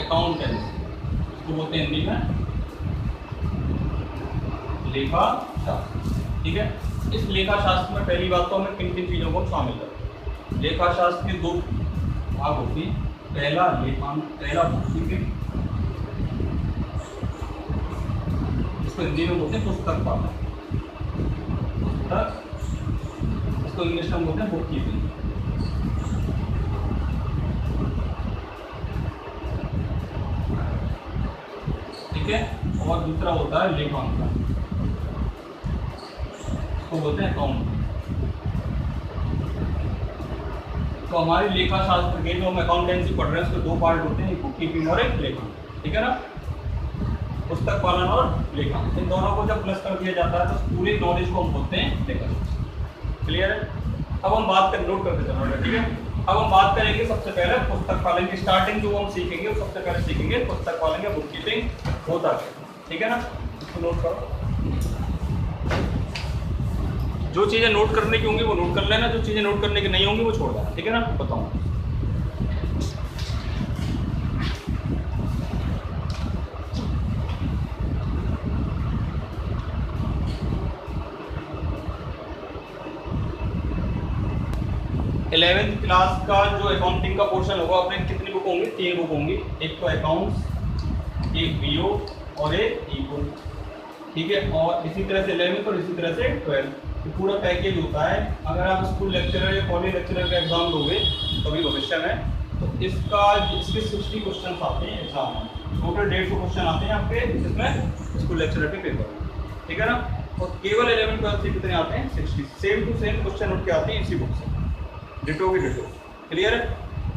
Accountancy, इसको बोलते हैं हिंदी में लेखा शास्त्र। ठीक है, इस लेखा शास्त्र में पहली बात तो हमें किन किन चीज़ों को शामिल करते हैं। लेखा शास्त्र के दो भाग होते हैं, पहला बुक कीपिंग, इसको हिंदी में बोलते हैं पुस्तक पालन, पुस्तक, इसको इंग्लिश में बोलते हैं बुक कीपिंग। ठीक है, और दूसरा होता है लेखांकन, इसको बोलते हैं अकाउंट। तो हमारे लेखा शास्त्र के जो हम अकाउंटेंसी पढ़ रहे हैं उसके दो पार्ट होते हैं, एक बुक कीपिंग और एक लेखांकन। ठीक है ना, पुस्तक पालन और लेखांकन, इन दोनों को जब प्लस कर दिया जाता है तो पूरी नॉलेज को हम बोलते हैं लेखा शास्त्र। क्लियर है? अब हम बात कर नोट करते चल रहे हैं। ठीक है, अब हम बात करेंगे सबसे पहले पुस्तक पालन की स्टार्टिंग जो हम सीखेंगे, सबसे पहले सीखेंगे पुस्तक पालन या बुक कीपिंग होता क्या। ठीक है ना, इसको नोट करो। जो चीज़ें नोट करने की होंगी वो नोट कर लेना, जो चीज़ें नोट करने की नहीं होंगी वो छोड़ देना। ठीक है ना, बताओ। इलेवेंथ क्लास का जो अकाउंटिंग का पोर्शन होगा अपने कितनी बुक होंगी? 3 बुक होंगी, एक तो अकाउंट्स, एक बीओ और एक ईको। ठीक है, और इसी तरह से 11th और इसी तरह से 12th पूरा पैकेज होता है। अगर आप स्कूल लेक्चरर या कॉलेज लेक्चरर का एग्जाम दोगे कभी भविष्य में, तो इसके 60 क्वेश्चन आते हैं एग्जाम में, टोटल 150 क्वेश्चन आते हैं आपके इसमें स्कूल लेक्चरर के पेपर में। ठीक है ना, और केवल 11th 12th से कितने आते हैं? 60, सेम टू सेम क्वेश्चन उठ के आते हैं इसी बुक से, डिटो की डिटो। क्लियर है?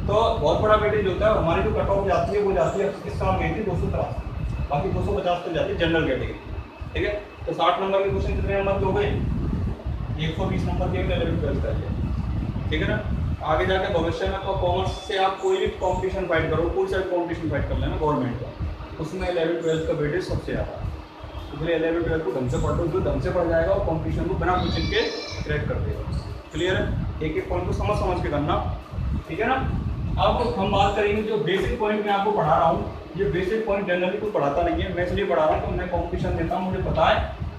तो बहुत बड़ा वेटेज होता है। हमारी जो कट ऑफ जाती है वो जाती है इस साल गई थी 283, बाकी 250 तक जाती है जनरल कैटेगरी। ठीक है, तो 60 नंबर के क्वेश्चन कितने नंबर के हो गए? 120 नंबर के 11th 12th का है। ठीक है ना, आगे जाके भविष्य में तो कॉमर्स से आप कोई भी कॉम्पिटिशन फाइट करो, कोई सा कॉम्पिटिशन फाइट कर लेना गवर्नमेंट का, उसमें 11th 12th का वेटेज सबसे ज़्यादा है। इसलिए 11th 12th को ढंग से पढ़ो, जो ढंग से पढ़ जाएगा वो कॉम्पिटिशन को बिना क्वेश्चन के क्रैक कर देगा। क्लियर है? एक एक पॉइंट को समझ के करना। ठीक है ना, अब हम बात करेंगे जो बेसिक पॉइंट मैं आपको पढ़ा रहा हूँ, ये बेसिक पॉइंट जनरली कोई पढ़ाता नहीं है, मैं इसलिए पढ़ा रहा हूँ तो मैं कॉम्पिटिशन देता हूँ, मुझे पता है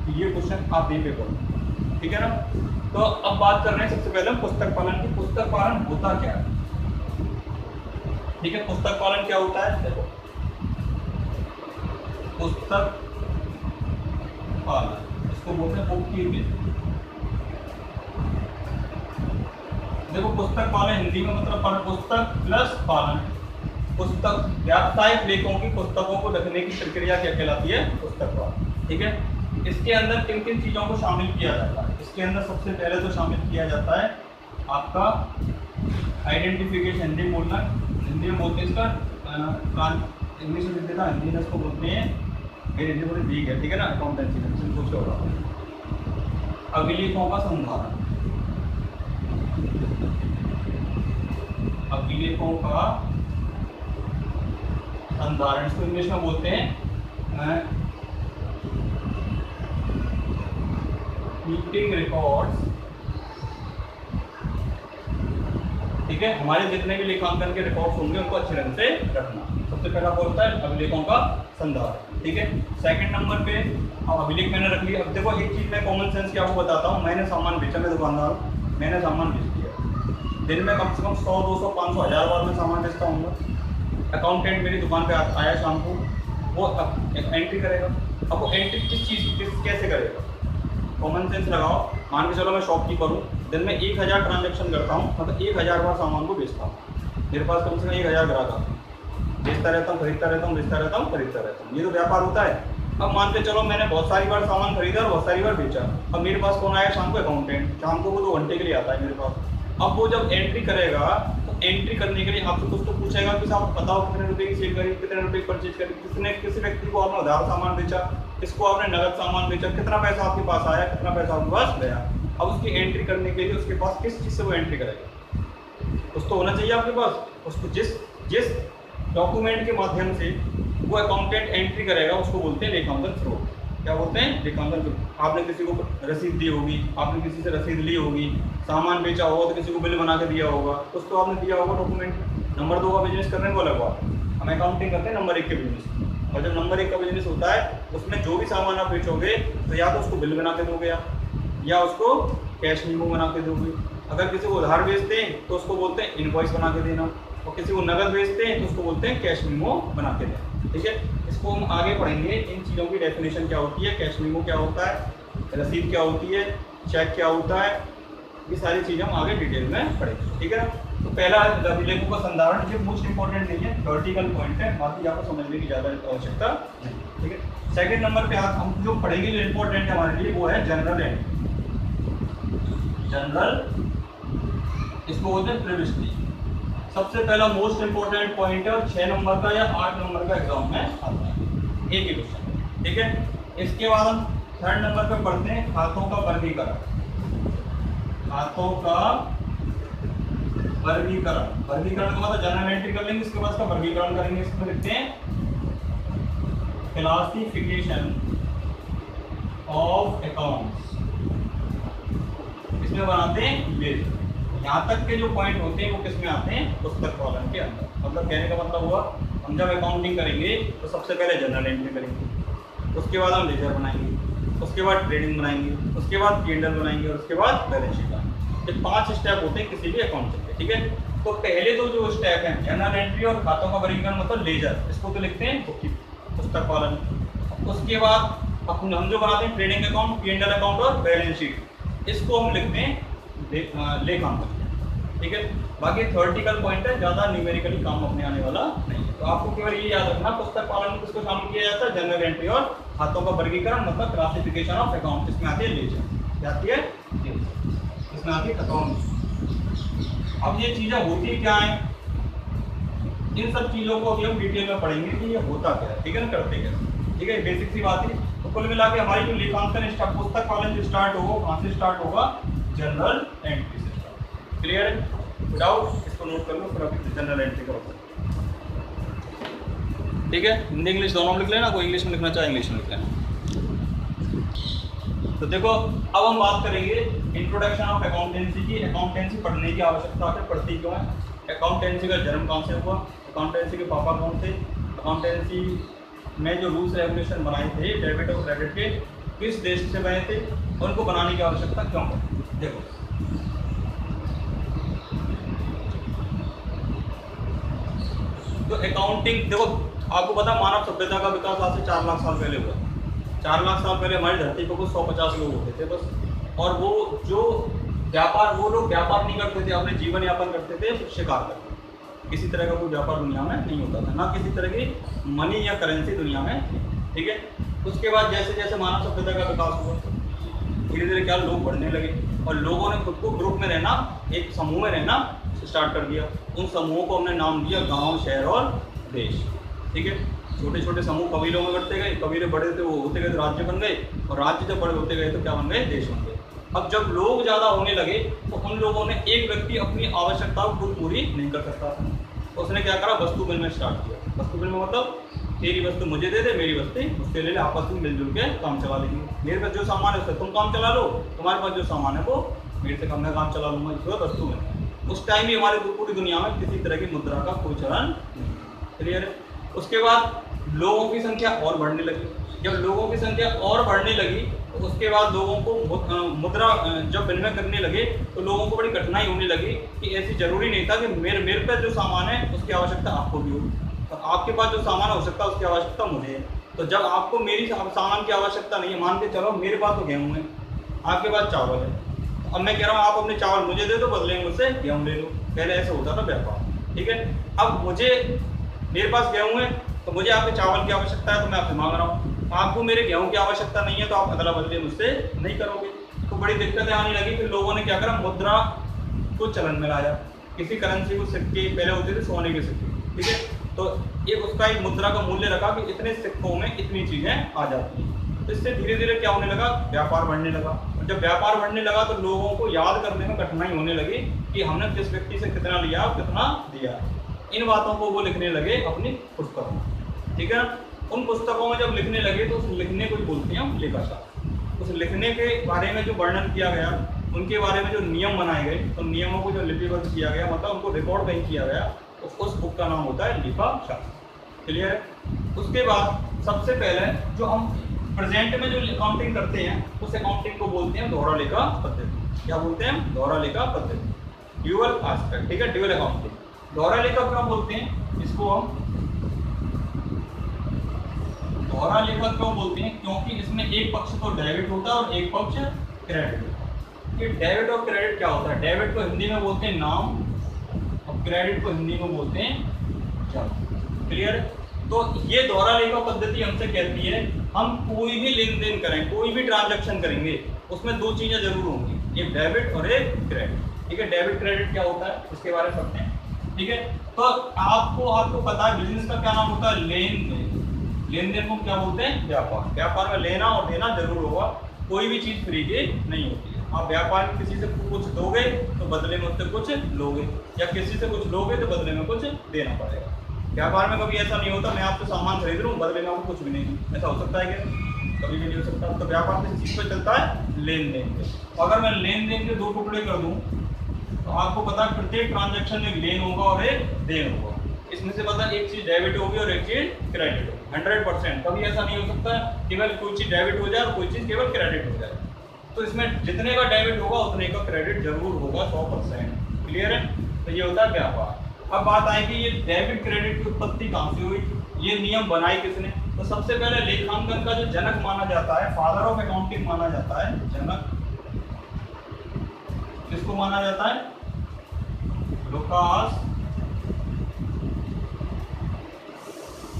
कि ये क्वेश्चन आप दे पेपर। ठीक है ना, तो अब बात कर रहे हैं सबसे पहले पुस्तक पालन की। पुस्तक पालन होता क्या है? ठीक है, पुस्तक पालन क्या होता है? देखो, पुस्तक पालन इसको बोलते हैं बुक कीपिंग। देखो, पुस्तक पालन हिंदी में मतलब पुस्तक प्लस पालन, पुस्तक व्यावसायिक लेखों की पुस्तकों को रखने की प्रक्रिया क्या कहलाती है? पुस्तक पालन। ठीक है, इसके अंदर किन किन चीज़ों को शामिल किया जाता है? इसके अंदर सबसे पहले तो शामिल किया जाता है आपका आइडेंटिफिकेशन, हिंदी बोलना, हिंदी में बोलते हैं इसका, इंग्लिश में देता हिंदी में इसको बोलते हैं, मेरी हिंदी थोड़ी वीक है। ठीक है ना, अकाउंटेंसी में सिंपल से हो रहा है। अभिलेखों का संधारण, अभिलेखों का संधारण, इसको इंग्लिश में बोलते हैं कीपिंग रिकॉर्ड्स। ठीक है, हमारे जितने भी लेखांकन के रिकॉर्ड्स होंगे उनको अच्छे ढंग से रखना। सबसे पहला बोलता है अभिलेखों का संधारण। ठीक है, सेकंड नंबर पे अभिलेख मैंने रख लिया। अब देखो, एक चीज मैं कॉमन सेंस की आपको बताता हूँ। मैंने सामान बेचा, मैं दुकानदार, मैंने सामान बेच दिया, दिन में कम से कम 100 200 500 1000 बार मैं सामान बेचता हूँ। अकाउंटेंट मेरी दुकान पे आया शाम को, वो एक एंट्री करेगा। अब वो एंट्री किस चीज़ कैसे करेगा? कॉमन सेंस लगाओ। मान के चलो मैं शॉपकीपर हूँ, दिन में 1000 ट्रांजैक्शन करता हूँ, मतलब 1000 बार सामान को बेचता हूँ। मेरे पास कम से कम 1000 ग्राहक आते हैं, बेचता रहता हूँ, खरीदता रहता हूँ, बेचता रहता हूँ, खरीदता रहता हूँ। ये तो व्यापार होता है। अब मान के चलो मैंने बहुत सारी बार सामान खरीदा और बहुत सारी बार बेचा। अब मेरे पास कौन आया शाम को? अकाउंटेंट। शाम को वो 2 घंटे के लिए आता है मेरे पास। अब वो जब एंट्री करेगा तो एंट्री करने के लिए आपसे कुछ तो पूछेगा कि साहब बताओ कितने रुपए की सेल करी, कितने रुपए की परचेज करी, किस व्यक्ति को आपने उधार सामान बेचा, किसको आपने नगद सामान बेचा, कितना पैसा आपके पास आया, कितना पैसा आपके पास गया। अब उसकी एंट्री करने के लिए उसके पास किस चीज़ से वो एंट्री करेगा? कुछ तो होना चाहिए आपके पास। उसको जिस डॉक्यूमेंट के माध्यम से वो अकाउंटेंट एंट्री करेगा उसको बोलते हैं लेखांकन स्रोत। क्या बोलते हैं? लेखांकन। आपने किसी को रसीद दी होगी, आपने किसी से रसीद ली होगी, सामान बेचा होगा तो किसी को बिल बना के दिया होगा, कुछ तो आपने दिया होगा डॉक्यूमेंट। नंबर 2 का बिजनेस करने को अलग बात। हम अकाउंटिंग करते हैं नंबर 1 के बिजनेस, और जब नंबर 1 का बिजनेस होता है उसमें जो भी सामान आप बेचोगे तो या तो उसको बिल बना के दोगे या उसको कैश मेमो बना के दोगे। अगर किसी को उधार बेचते हैं तो उसको बोलते हैं इनवॉइस बना के देना, और किसी को नगद बेचते हैं तो उसको बोलते हैं कैश मेमो बना के देना। ठीक है, इसको हम आगे पढ़ेंगे, इन चीज़ों की डेफिनेशन क्या होती है, कैश मेमो क्या होता है, रसीद क्या होती है, चेक क्या होता है, ये सारी चीज़ें हम आगे डिटेल में पढ़ेंगे। ठीक है ना। तो पहला अभिलेखों का संधारण, ये मोस्ट इंपॉर्टेंट नहीं है, थ्योरेटिकल पॉइंट है, बाकी आपको समझने की ज़्यादा आवश्यकता नहीं। ठीक है, सेकंड नंबर पे आप हम जो पढ़ेंगे जो इंपॉर्टेंट है हमारे लिए वो है जनरल एंट्री। जनरल इसको बोलते हैं प्रिविस्टी। सबसे पहला मोस्ट इंपॉर्टेंट पॉइंट है और 6 नंबर का या 8 नंबर का एग्जाम में आता है, एक ही क्वेश्चन। ठीक है, इसके बाद हम थर्ड नंबर पे पढ़ते हैं खातों का वर्गीकरण। खातों का वर्गीकरण, वर्गीकरण का मतलब जनरल एंट्री कर लेंगे, इसके बाद इसका वर्गीकरण करेंगे। इसमें लिखते हैं क्लासिफिकेशन ऑफ अकाउंट्स, इसमें बनाते हैं लिस्ट। यहाँ तक के जो पॉइंट होते हैं वो किस में आते हैं, पुस्तक कॉलम के अंदर। मतलब कहने का मतलब हुआ हम जब अकाउंटिंग करेंगे तो सबसे पहले जनरल एंट्री करेंगे, उसके बाद हम लेजर बनाएंगे, उसके बाद ट्रेडिंग बनाएंगे, उसके बाद P&L बनाएंगे और उसके बाद बैलेंस शीट बनाएंगे। ये 5 स्टेप होते हैं किसी भी अकाउंटिंग के। ठीक है, तो पहले तो जो स्टेप है जनरल एंट्री और खातों का वर्गीकरण मतलब लेजर, इसको तो लिखते हैं पुस्तक कॉलम। उसके बाद हम जो बनाते हैं ट्रेडिंग अकाउंट, P&L अकाउंट और बैलेंस शीट, इसको हम लिखते हैं लेखांकन। ठीक है, बाकी थ्योरेटिकल पॉइंट है, ज़्यादा न्यूमेरिकली काम अपने आने वाला नहीं है। तो आपको केवल ये याद रखना पुस्तक कॉलम में किसको शामिल किया जाता है, जनरल एंट्री और खातों का वर्गीकरण मतलब क्लासिफिकेशन ऑफ अकाउंट, इसमें आती है लेजर, क्या आती है, इसमें आती है अकाउंट। अब ये चीज़ें होती क्या है, इन सब चीज़ों को अभी हम डिटेल में पढ़ेंगे कि ये होता क्या है। ठीक है ना, करते क्या। ठीक है, बेसिक सी बात है। तो कुल मिला के हमारी जो लेखांकन पुस्तक कॉलम जो स्टार्ट होगा कहाँ से स्टार्ट होगा, जनरल एंट्री से स्टार्ट। क्लियर है, विदाउट इसको नोट कर लो, फिर अभी जनरल एंट्री का होता है। ठीक है, हिंदी इंग्लिश दोनों में लिख लेना, कोई इंग्लिश में लिखना चाहे इंग्लिश में लिख लेना। तो देखो अब हम बात करेंगे इंट्रोडक्शन ऑफ अकाउंटेंसी की। अकाउंटेंसी पढ़ने की आवश्यकता है, पढ़ती क्यों है, अकाउंटेंसी का जन्म कहाँ से हुआ, अकाउंटेंसी के पापा कौन थे, अकाउंटेंसी में जो रूल्स रेगुलेशन बनाए थे डेबिट और क्रेडिट के किस देश से बने थे, उनको बनाने की आवश्यकता क्यों पड़ी। देखो तो अकाउंटिंग, देखो आपको पता मानव सभ्यता का विकास आज से 4 लाख साल पहले हुआ। 4 लाख साल पहले हमारी धरती पर कुछ 150 लोग होते थे बस, और वो जो व्यापार, वो लोग व्यापार नहीं करते थे, अपने जीवन यापन करते थे शिकार करते। किसी तरह का कोई व्यापार दुनिया में नहीं होता था, ना किसी तरह की मनी या करेंसी दुनिया में। ठीक है, उसके बाद जैसे जैसे मानव सभ्यता का विकास हुआ धीरे धीरे क्या लोग बढ़ने लगे, और लोगों ने खुद को ग्रुप में रहना, एक समूह में रहना स्टार्ट कर दिया। उन समूहों को हमने नाम दिया गांव, शहर और देश। ठीक है, छोटे छोटे समूह कबीलों में बढ़ते गए, कबीले बड़े थे वो होते गए तो राज्य बन गए, और राज्य जब बड़े होते गए तो क्या बन गए, देश बन गए। अब जब लोग ज़्यादा होने लगे तो उन लोगों ने, एक व्यक्ति अपनी आवश्यकताओं खुद पूरी नहीं कर सकता था, तो उसने क्या करा, वस्तु विनिमय स्टार्ट किया। वस्तु विनिमय मतलब तेरी वस्तु मुझे दे दे, मेरी वस्तु उसके ले ले, आपस में मिलजुल के काम चला लेंगे। मेरे पास जो सामान है उससे तुम काम चला लो, तुम्हारे पास जो सामान है वो मेरे से मैं काम चला लूँगा, इसको वस्तु विनिमय। उस टाइम भी हमारे पूरी दुनिया में किसी तरह की मुद्रा का कोई चलन नहीं। क्लियर है। उसके बाद लोगों की संख्या और बढ़ने लगी। जब लोगों की संख्या और बढ़ने लगी तो उसके बाद लोगों को मुद्रा जब विनिमय करने लगे तो लोगों को बड़ी कठिनाई होने लगी कि ऐसी जरूरी नहीं था कि मेरे पे जो सामान है उसकी आवश्यकता आपको भी हो, तो आपके पास जो सामान हो सकता है उसकी आवश्यकता मुझे है। तो जब आपको मेरी सामान की आवश्यकता नहीं है, मान के चलो मेरे पास तो गेहूँ है, आपके पास चावल है, अब मैं कह रहा हूँ आप अपने चावल मुझे दे दो, बदले में मुझसे गेहूँ ले लो। पहले ऐसे होता था व्यापार। ठीक है, अब मेरे पास गेहूँ है तो मुझे आपके चावल की आवश्यकता है तो मैं आपसे मांग रहा हूँ, आपको मेरे गेहूं की आवश्यकता नहीं है तो आप अदला बदली मुझसे नहीं करोगे। तो बड़ी दिक्कतें आने लगी। फिर लोगों ने क्या करा, मुद्रा को चलन में लाया। किसी करेंसी को सिक्के पहले होते थे सोने के सिक्के, ठीक है, तो एक उसका एक मुद्रा का मूल्य रखा कि इतने सिक्कों में इतनी चीजें आ जाती हैं। तो इससे धीरे धीरे क्या होने लगा, व्यापार बढ़ने लगा। और जब व्यापार बढ़ने लगा तो लोगों को याद करने में कठिनाई होने लगी कि हमने किस व्यक्ति से कितना लिया और कितना दिया। इन बातों को वो लिखने लगे अपनी पुस्तकों में। ठीक है, उन पुस्तकों में जब लिखने लगे तो उस लिखने को बोलते हैं लेखाशास्त्र। उस लिखने के बारे में जो वर्णन किया गया, उनके बारे में जो नियम बनाए गए, तो नियमों को जो लिपिबद्ध किया गया, मतलब उनको रिकॉर्ड नहीं किया गया, तो उस बुक का नाम होता है लेखाशास्त्र। क्लियर है। उसके बाद सबसे पहले जो हम प्रेजेंट में जो अकाउंटिंग करते हैं उस अकाउंटिंग को बोलते हैं दोहरा लेखा पद्धति। क्या बोलते हैं? दोहरा लेखा पद्धति, ड्यूअल एस्पेक्ट। ठीक है, ड्यूअल अकाउंटिंग। दोहरा लेखा क्यों बोलते हैं इसको हम? दोहरा लेखा क्यों बोलते हैं? क्योंकि इसमें एक पक्ष तो डेबिट होता है और एक पक्ष क्रेडिट होता है। ये डेबिट और क्रेडिट क्या होता है? डेबिट को हिंदी में बोलते हैं नाम और क्रेडिट को हिंदी में बोलते हैं जमा। क्लियर? तो ये दोहरा लेखा पद्धति हमसे कहती है हम कोई भी लेन देन करें, कोई भी ट्रांजैक्शन करेंगे, उसमें दो चीजें जरूर होंगी, एक डेबिट और एक क्रेडिट। ठीक है, डेबिट क्रेडिट क्या होता है इसके बारे में पढ़ते हैं। ठीक है, तो आपको पता है बिजनेस का क्या नाम होता है? लेन देन। लेन देन को क्या बोलते हैं? व्यापार। व्यापार में लेना और देना जरूर होगा, कोई भी चीज फ्री की नहीं होती है। आप व्यापार में किसी से कुछ दोगे तो बदले में उससे कुछ लोगे, या किसी से कुछ लोगे तो बदले में कुछ देना पड़ेगा। व्यापार में कभी ऐसा नहीं होता मैं आपसे सामान खरीद रहा हूँ बदले में आपको कुछ भी नहीं दूँ, ऐसा हो सकता है क्या? कभी भी नहीं हो सकता। तो व्यापार किस चीज पे चलता है? लेन देन पे। अगर मैं लेन देन के दो टुकड़े कर दूं तो आपको पता है प्रत्येक ट्रांजैक्शन में लेन होगा और एक देन होगा। इसमें से पता एक चीज डेबिट होगी और एक चीज क्रेडिट होगी। 100%। कभी ऐसा नहीं हो सकता केवल कोई चीज डेबिट हो जाए और कोई चीज केवल क्रेडिट हो जाए। तो इसमें जितने का डेबिट होगा उतने का क्रेडिट जरूर होगा 100%। क्लियर है? तो ये होता है व्यापार। अब बात आएगी ये डेबिट क्रेडिट की उत्पत्ति कहाँ से हुई, ये नियम बनाए किसने? तो सबसे पहले लेखांकन का जो जनक माना जाता है, फादर ऑफ अकाउंटिंग माना जाता है, जनक किसको माना जाता है? Lucas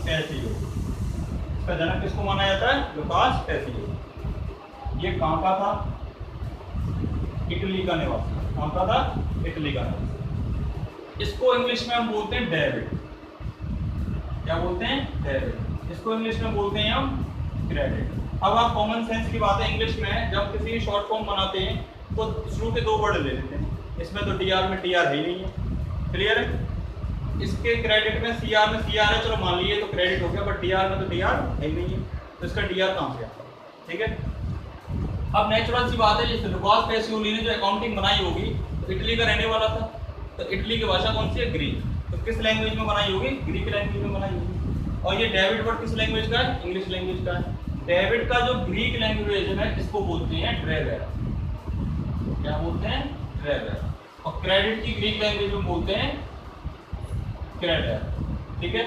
Casio. इसका जनक किसको माना जाता है? Lucas Casio. ये कहाँ का था? इटली का निवासी। कहाँ का था? इटली का निवासी। इसको इंग्लिश में हम बोलते हैं डेबिट। क्या बोलते हैं? डेबिट। इसको इंग्लिश में बोलते हैं हम क्रेडिट। अब आप कॉमन सेंस की बात है, इंग्लिश में जब किसी शॉर्ट फॉर्म बनाते हैं तो शुरू के दो वर्ड ले लेते हैं। इसमें तो टीआर में टीआर है ही नहीं है। क्लियर है? इसके क्रेडिट में सीआर है, चलो मान लीजिए तो क्रेडिट हो गया, बट टीआर में तो टीआर है ही नहीं है, तो इसका टीआर कहाँ से आता है? ठीक है, अब नेचुरल सी बात है, जैसे लुकास कैसियोली ने जो अकाउंटिंग बनाई होगी तो इटली का रहने वाला था, तो इटली की भाषा कौन सी है? ग्रीक। तो किस लैंग्वेज में बनाई होगी? ग्रीक लैंग्वेज में बनाई होगी। और ये डेबिट वर्ड किस लैंग्वेज का है? इंग्लिश लैंग्वेज का है। डेबिट का जो ग्रीक लैंग्वेज है इसको बोलते हैं ड्रेवेरा। क्या बोलते हैं? ड्रेवेरा। और क्रेडिट की ग्रीक लैंग्वेज में बोलते हैं क्रेडिट। ठीक है,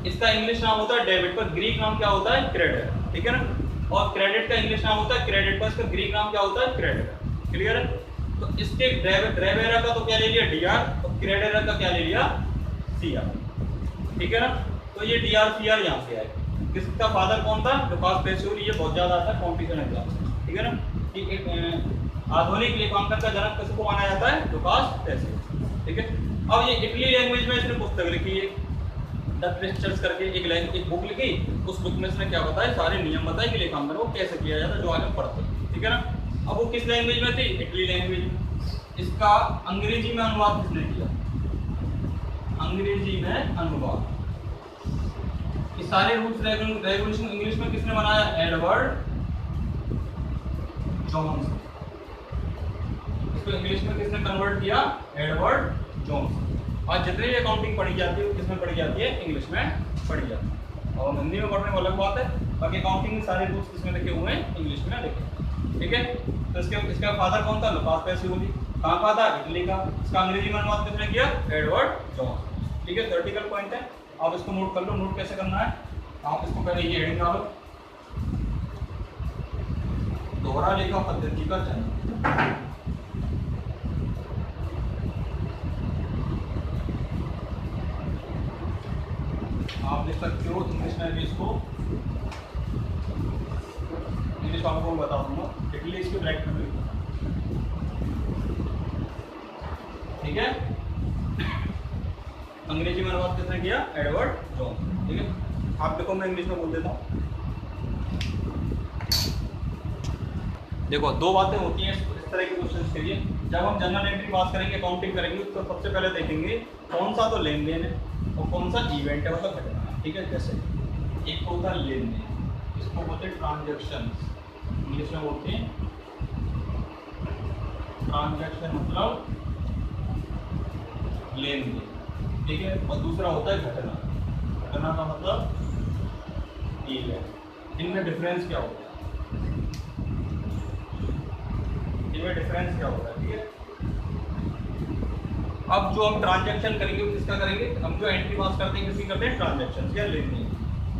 इसका इंग्लिश नाम होता है डेबिट, पर ग्रीक नाम क्या होता है? क्रेडिट। ठीक है ना? और क्रेडिट का इंग्लिश नाम होता है क्रेडिट, पर इसका ग्रीक नाम क्या होता है? क्रेडिट। क्लियर है? तो इसके ड्रेवेरा का तो क्या ले लिया? डीआर, और क्रेडिट का क्या ले लिया? सीआर। ठीक है ना? तो ये डीआर सीआर यहाँ से आए। किसका फादर कौन था? लुकास कैसियोली। ये बहुत ज्यादा आता है कॉम्पिटिशन एग्जाम से। ठीक है ना? कि एक आधुनिक लेखांकन का जनक किसको माना जाता है? लुकास कैसियोली। ठीक है, अब ये इटली लैंग्वेज में इसने पुस्तक लिखी है, द प्रिंस्टर्स करके एक बुक लिखी। उस बुक में इसने क्या बताया? सारे नियम बताए कि लेखांकन को कैसे किया जाता है, जो आगे पढ़ते हैं। ठीक है ना? अब वो किस लैंग्वेज में थी? इटली लैंग्वेज में। इसका अंग्रेजी में अनुवाद किसने किया? अंग्रेजी में अनुवाद। ये सारे रूल्स रेगुलेशन इंग्लिश में किसने बनाया? Edward Jones. इसको इंग्लिश में किसने कन्वर्ट किया? Edward Jones. आज जितनी भी अकाउंटिंग पढ़ी जाती है किसमें पढ़ी जाती है? इंग्लिश में पढ़ी जाती है। और हिंदी में पढ़ने वाला अलग बात है, बाकी अकाउंटिंग के सारे रूल्स किसमें लिखे हुए हैं? इंग्लिश में लिखे। ठीक है, तो इसका फादर कौन था? लुकास कैसियोली। कहाँ का था? इटली का। इसका अंग्रेजी में अनुवाद किसने किया? Edward Jones. ठीक है, थ्योरेटिकल पॉइंट है, आप इसको नोट कर लो। नोट कैसे करना है? आप इसको पहले ये हेडिंग डालो, दोहरा लेखा पद्धति का जन्म। आप लिख सकते हो इंग्लिश में भी इसको, इंग्लिश आपको बता दूंगा, इटली इसको डायरेक्ट में। ठीक है, अंग्रेजी में अनुवाद किसने किया? Edward Jones. ठीक है, आप देखो मैं इंग्लिश में बोल देता हूँ। देखो दो बातें होती हैं इस तरह के क्वेश्चन के लिए। जब हम जनरल एंट्री पास करेंगे, अकाउंटिंग करेंगे, तो सबसे पहले देखेंगे कौन सा तो लेन देन है और कौन सा इवेंट है, मतलब घटना है। ठीक है, जैसे एक होता है लेन देन, इसको बोलते हैं ट्रांजैक्शन, इंग्लिश में बोलते हैं ट्रांजैक्शन, मतलब लेन देन। ठीक है, और दूसरा होता है घटना। घटना का मतलब इवेंट। इनमें डिफरेंस क्या होता है, इनमें डिफरेंस क्या होता है, ठीक है। अब जो हम ट्रांजैक्शन करेंगे वो किसका करेंगे, हम जो एंट्री पास करते हैं किसकी करते हैं, ट्रांजैक्शन या लेन देन,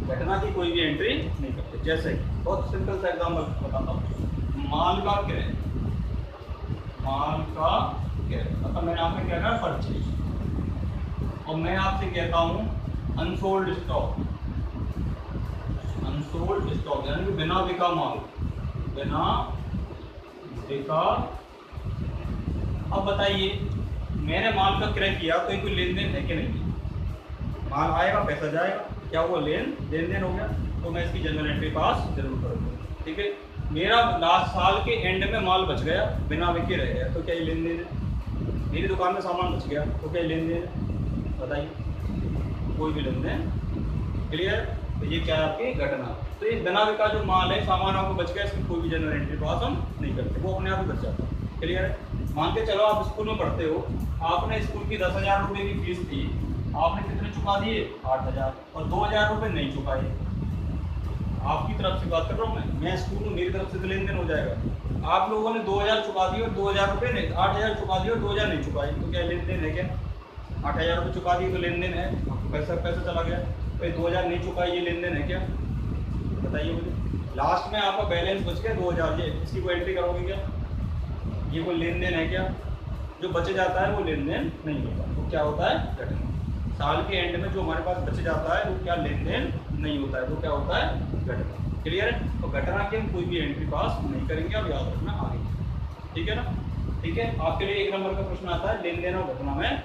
घटना की कोई भी एंट्री नहीं करते। जैसे बहुत सिंपल सा एग्जांपल बताता हूँ, माल का क्रय, माल का क्रय मतलब मैंने आपने क्या कहा परचेज, और मैं आपसे कहता हूँ अनसोल्ड स्टॉक, अनसोल्ड स्टॉक यानी कि बिना बिका माल, बिना बिका। अब बताइए मैंने माल का क्रय किया तो ये कोई लेन देन है कि नहीं, माल आएगा पैसा जाएगा, क्या वो लेन देन हो गया, तो मैं इसकी जनरल एंट्री पास जरूर करूँगा, ठीक है। मेरा लास्ट साल के एंड में माल बच गया, बिना बिके रह गया, तो क्या ये लेन देन है, मेरी दुकान में सामान बच गया तो क्या ये लेन देन है, बताइए, कोई भी लेन देन, क्लियर। तो ये क्या है आपकी घटना। तो ये बिना बिका जो माल है, सामान आपको बच गया, इसकी कोई भी जनरल एंट्री पास हम नहीं करते, वो अपने आप ही बच जाता है, क्लियर है। मान के चलो आप स्कूल में पढ़ते हो, आपने स्कूल की 10,000 रुपये की फीस थी, आपने कितने चुका दिए 8,000, और 2,000 रुपये नहीं चुकाए, आपकी तरफ से बात कर रहा हूँ मैं स्कूल में, मेरी तरफ से तो लेन देन हो जाएगा। आप लोगों ने 2,000 चुका दिए और 2,000 रुपये नहीं, 8,000 चुका दिए और 2,000 नहीं चुकाए, तो क्या लेन देन है क्या, 8,000 रुपये चुका दिए तो लेन देन है, पैसा चला गया, फिर 2,000 नहीं चुकाए, ये लेन देन है क्या, बताइए मुझे। लास्ट में आपका बैलेंस बच गया 2,000, ये इसकी कोई एंट्री करोगे क्या, ये कोई लेन देन है क्या, जो बच जाता है वो लेन देन नहीं होता, तो क्या होता है घटना। साल के एंड में जो हमारे पास बच जाता है वो क्या लेन देन नहीं होता है, वो क्या होता है घटना, क्लियर है। तो घटना की हम कोई भी एंट्री पास नहीं करेंगे, अब याद रखना आगे, ठीक है ना, ठीक है। आपके लिए 1 नंबर का प्रश्न आता है, लेन देन और घटना में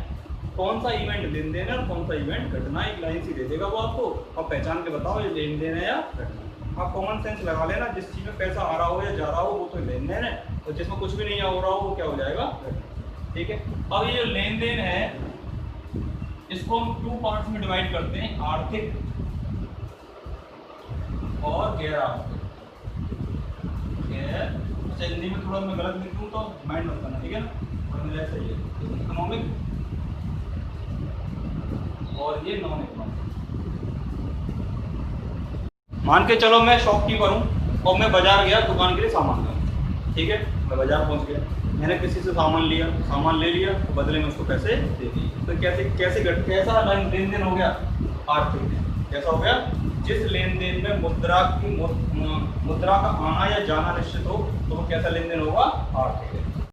कौन सा इवेंट लेन देन है और कौन सा इवेंट घटना, एक लाइन सी दे देगा वो आपको, और पहचान के बताओ ये लेन देन है या घटना। आप कॉमन सेंस लगा लेना, जिस चीज़ में पैसा आ रहा हो या जा रहा हो वो तो लेन देन है, और जिसमें कुछ भी नहीं हो रहा हो वो क्या हो जाएगा घटना, ठीक है। अब ये जो लेन देन है इसको हम 2 पार्ट्स में डिवाइड करते हैं, आर्थिक और गैर आर्थिक। अच्छा हिंदी में थोड़ा मैं गलत लिख दूँ तो माइंड मत करना, ठीक है ना, और मेरा सही है, इकोनॉमिक और ये नॉन इकोनॉमिक। मान के चलो मैं शॉपकीपर हूँ और मैं बाजार गया दुकान के लिए सामान लाने, ठीक है, मैं बाजार पहुँच गया, मैंने किसी से सामान लिया, सामान ले लिया तो बदले में उसको पैसे दे दिए, तो कैसा लेन देन हो गया, आर्थिक। कैसा हो गया, जिस लेन देन में मुद्रा का आना या जाना निश्चित हो तो वो कैसा लेन देन होगा, आर्थिक है।